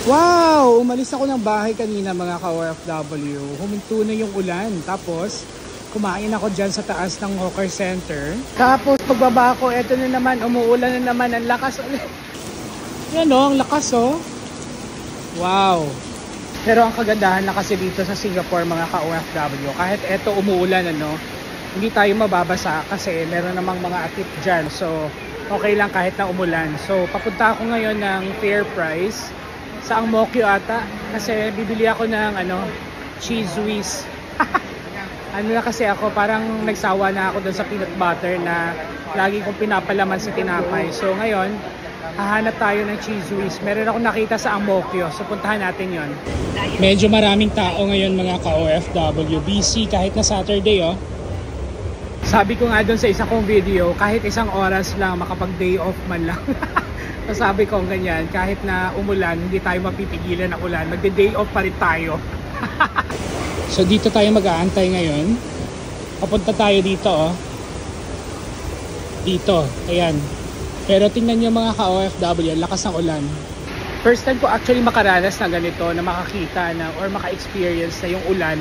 Wow! Umalis ako ng bahay kanina mga ka-OFW. Huminto na yung ulan. Tapos, kumain ako dyan sa taas ng Hawker Center. Tapos, pagbaba ko, eto na naman, umuulan na naman. Ang lakas ulit. Yan o, ang lakas o. Wow! Pero ang kagandahan na kasi dito sa Singapore mga ka-OFW, kahit eto umuulan ano, hindi tayo mababasa kasi meron namang mga atip dyan. So, okay lang kahit na umulan. So, papunta ako ngayon ng FairPrice sa Ang Mo Kio ata kasi bibili ako ng cheese whiz. Ano na kasi ako, parang nagsawa na ako doon sa peanut butter na lagi kong pinapalaman sa tinapay. So ngayon, hahanap tayo ng cheese whiz. Meron ako nakita sa Ang Mo Kio, so puntahan natin yon. Medyo maraming tao ngayon mga ka-OFW. Busy kahit na Saturday oh. Sabi ko nga doon sa isa kong video, kahit isang oras lang makapag-day off man lang. Sabi ko ganyan, kahit na umulan, hindi tayo mapipigilan ng ulan, magde-day off pa rin tayo. So dito tayo mag-aantay ngayon. Papunta tayo dito oh. Dito, ayan. Pero tingnan nyo mga ka-OFW, lakas ng ulan. First time ko actually makaranas na ganito, na makakita na or maka-experience na yung ulan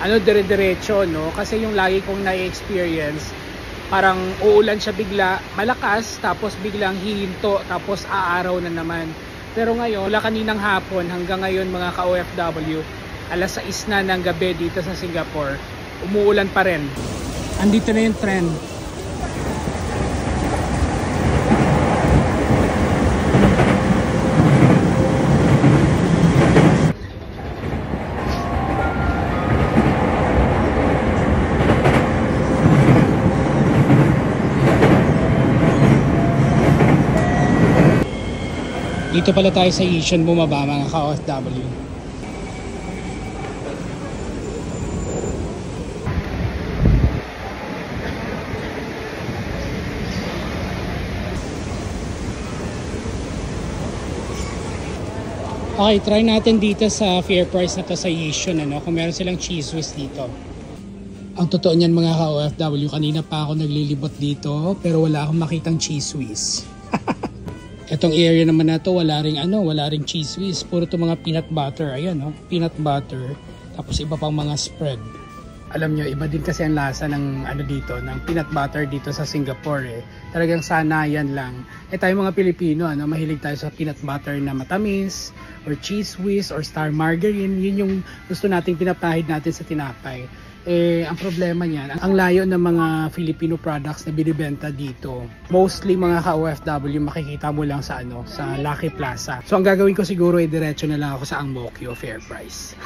dire-diretso no, kasi yung lagi kong na-experience parang uulan siya bigla malakas tapos biglang hihinto tapos aaraw na naman. Pero ngayon mula kaninang hapon hanggang ngayon mga ka-OFW, alas 6 na ng gabi dito sa Singapore, umuulan pa rin. Andito na yung trend. Dito pala tayo sa Yishun bumaba mga ka-OFW. Okay, try natin dito sa FairPrice na to sa Yishun kung meron silang cheese whiz dito. Ang totoo niyan mga ka-OFW, kanina pa ako naglilibot dito pero wala akong makitang cheese whiz. Etong area naman na to wala ring cheese whiz, puro to mga peanut butter. Ayan peanut butter, tapos iba pang mga spread. Alam nyo, iba din kasi ang lasa ng dito, ng peanut butter dito sa Singapore Talagang sanayan lang. Tayo mga Pilipino, mahilig tayo sa peanut butter na matamis, or cheese whiz, or star margarine. Yun yung gusto nating pinapahid natin sa tinapay. Ang problema niyan, ang layo ng mga Filipino products na binibenta dito. Mostly mga ka-OFW makikita mo lang sa sa Lucky Plaza. So ang gagawin ko siguro diretso na lang ako sa Ang Mo Kio FairPrice.